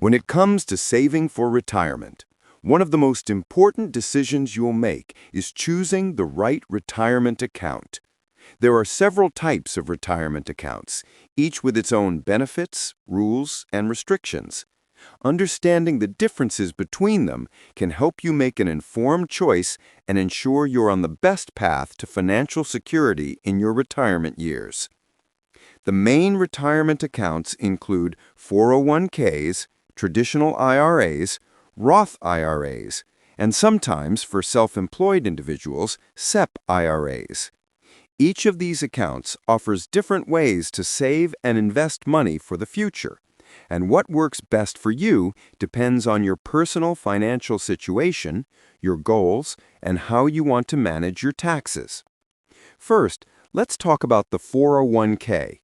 When it comes to saving for retirement, one of the most important decisions you'll make is choosing the right retirement account. There are several types of retirement accounts, each with its own benefits, rules, and restrictions. Understanding the differences between them can help you make an informed choice and ensure you're on the best path to financial security in your retirement years. The main retirement accounts include 401ks, traditional IRAs, Roth IRAs, and sometimes, for self-employed individuals, SEP IRAs. Each of these accounts offers different ways to save and invest money for the future, and what works best for you depends on your personal financial situation, your goals, and how you want to manage your taxes. First, let's talk about the 401k.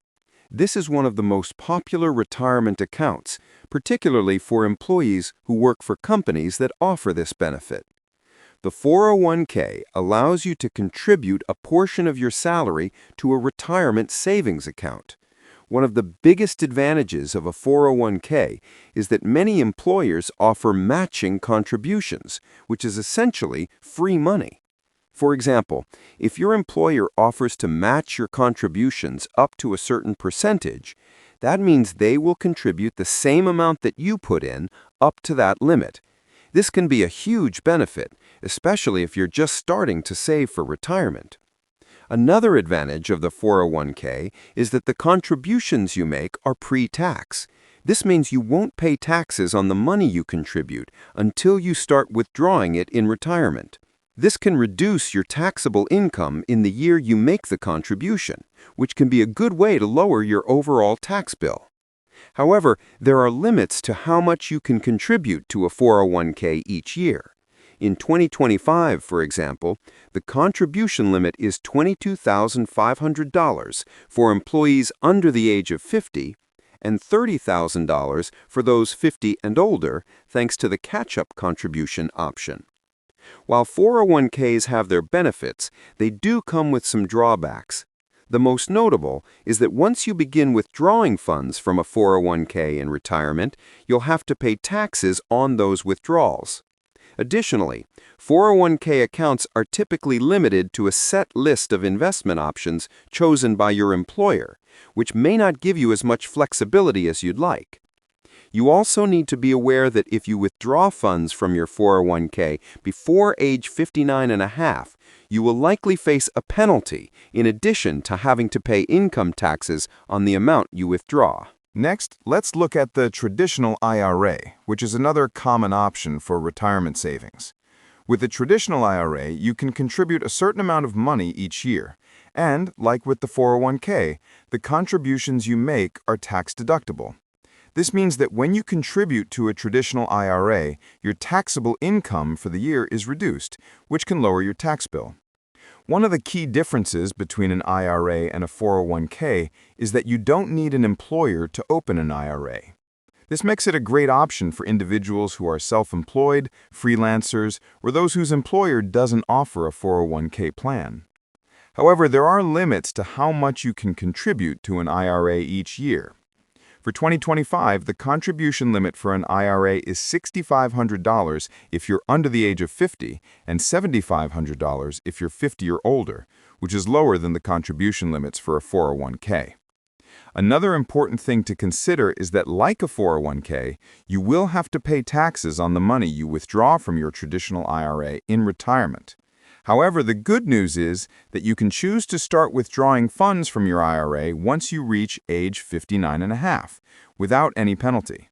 This is one of the most popular retirement accounts, particularly for employees who work for companies that offer this benefit. The 401k allows you to contribute a portion of your salary to a retirement savings account. One of the biggest advantages of a 401k is that many employers offer matching contributions, which is essentially free money. For example, if your employer offers to match your contributions up to a certain percentage, that means they will contribute the same amount that you put in up to that limit. This can be a huge benefit, especially if you're just starting to save for retirement. Another advantage of the 401k is that the contributions you make are pre-tax. This means you won't pay taxes on the money you contribute until you start withdrawing it in retirement. This can reduce your taxable income in the year you make the contribution, which can be a good way to lower your overall tax bill. However, there are limits to how much you can contribute to a 401k each year. In 2025, for example, the contribution limit is $22,500 for employees under the age of 50 and $30,000 for those 50 and older, thanks to the catch-up contribution option. While 401ks have their benefits, they do come with some drawbacks. The most notable is that once you begin withdrawing funds from a 401k in retirement, you'll have to pay taxes on those withdrawals. Additionally, 401k accounts are typically limited to a set list of investment options chosen by your employer, which may not give you as much flexibility as you'd like. You also need to be aware that if you withdraw funds from your 401k before age 59 and a half, you will likely face a penalty in addition to having to pay income taxes on the amount you withdraw. Next, let's look at the traditional IRA, which is another common option for retirement savings. With the traditional IRA, you can contribute a certain amount of money each year, and, like with the 401k, the contributions you make are tax-deductible. This means that when you contribute to a traditional IRA, your taxable income for the year is reduced, which can lower your tax bill. One of the key differences between an IRA and a 401k is that you don't need an employer to open an IRA. This makes it a great option for individuals who are self-employed, freelancers, or those whose employer doesn't offer a 401k plan. However, there are limits to how much you can contribute to an IRA each year. For 2025, the contribution limit for an IRA is $6,500 if you're under the age of 50 and $7,500 if you're 50 or older, which is lower than the contribution limits for a 401k. Another important thing to consider is that, like a 401k, you will have to pay taxes on the money you withdraw from your traditional IRA in retirement. However, the good news is that you can choose to start withdrawing funds from your IRA once you reach age 59 and a half, without any penalty.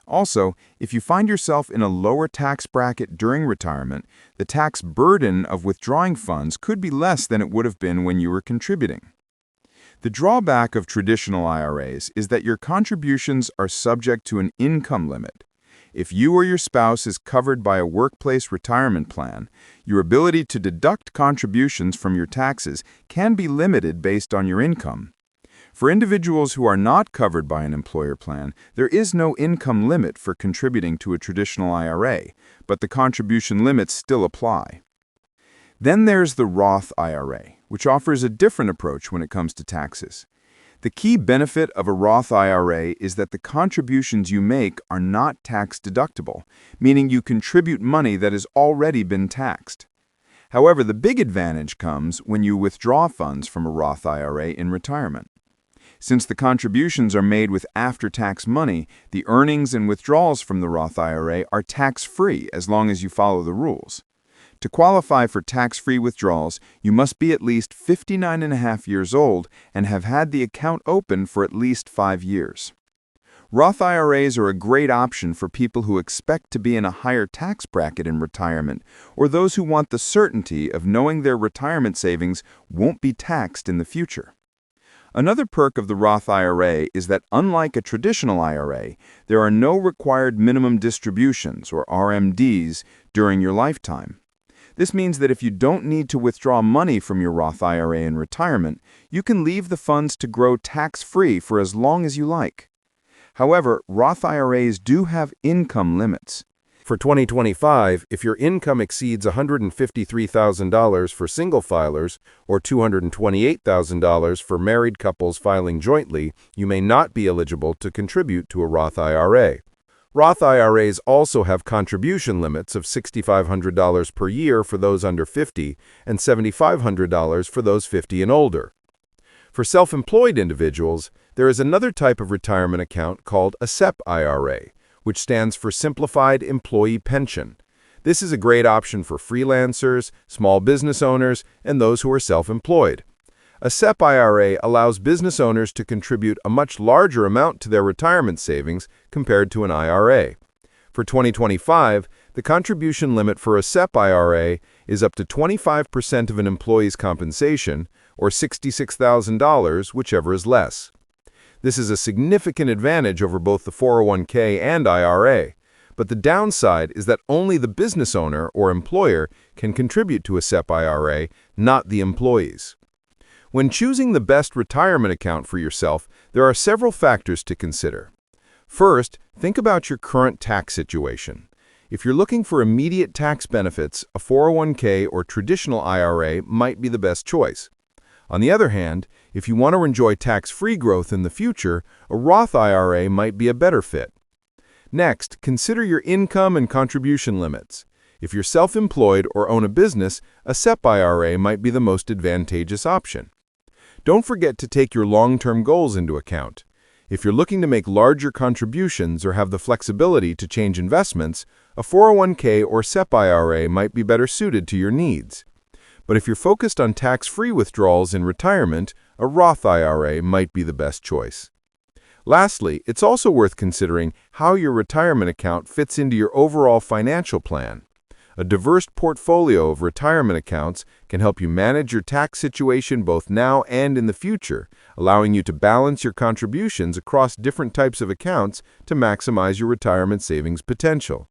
Also, if you find yourself in a lower tax bracket during retirement, the tax burden of withdrawing funds could be less than it would have been when you were contributing. The drawback of traditional IRAs is that your contributions are subject to an income limit. If you or your spouse is covered by a workplace retirement plan, your ability to deduct contributions from your taxes can be limited based on your income. For individuals who are not covered by an employer plan, there is no income limit for contributing to a traditional IRA, but the contribution limits still apply. Then there's the Roth IRA, which offers a different approach when it comes to taxes. The key benefit of a Roth IRA is that the contributions you make are not tax-deductible, meaning you contribute money that has already been taxed. However, the big advantage comes when you withdraw funds from a Roth IRA in retirement. Since the contributions are made with after-tax money, the earnings and withdrawals from the Roth IRA are tax-free as long as you follow the rules. To qualify for tax-free withdrawals, you must be at least 59.5 years old and have had the account open for at least 5 years. Roth IRAs are a great option for people who expect to be in a higher tax bracket in retirement or those who want the certainty of knowing their retirement savings won't be taxed in the future. Another perk of the Roth IRA is that unlike a traditional IRA, there are no required minimum distributions, or RMDs, during your lifetime. This means that if you don't need to withdraw money from your Roth IRA in retirement, you can leave the funds to grow tax-free for as long as you like. However, Roth IRAs do have income limits. For 2025, if your income exceeds $153,000 for single filers or $228,000 for married couples filing jointly, you may not be eligible to contribute to a Roth IRA. Roth IRAs also have contribution limits of $6,500 per year for those under 50 and $7,500 for those 50 and older. For self-employed individuals, there is another type of retirement account called a SEP IRA, which stands for Simplified Employee Pension. This is a great option for freelancers, small business owners, and those who are self-employed. A SEP IRA allows business owners to contribute a much larger amount to their retirement savings compared to an IRA. For 2025, the contribution limit for a SEP IRA is up to 25% of an employee's compensation, or $66,000, whichever is less. This is a significant advantage over both the 401k and IRA, but the downside is that only the business owner or employer can contribute to a SEP IRA, not the employees. When choosing the best retirement account for yourself, there are several factors to consider. First, think about your current tax situation. If you're looking for immediate tax benefits, a 401k or traditional IRA might be the best choice. On the other hand, if you want to enjoy tax-free growth in the future, a Roth IRA might be a better fit. Next, consider your income and contribution limits. If you're self-employed or own a business, a SEP IRA might be the most advantageous option. Don't forget to take your long-term goals into account. If you're looking to make larger contributions or have the flexibility to change investments, a 401k or SEP IRA might be better suited to your needs. But if you're focused on tax-free withdrawals in retirement, a Roth IRA might be the best choice. Lastly, it's also worth considering how your retirement account fits into your overall financial plan. A diverse portfolio of retirement accounts can help you manage your tax situation both now and in the future, allowing you to balance your contributions across different types of accounts to maximize your retirement savings potential.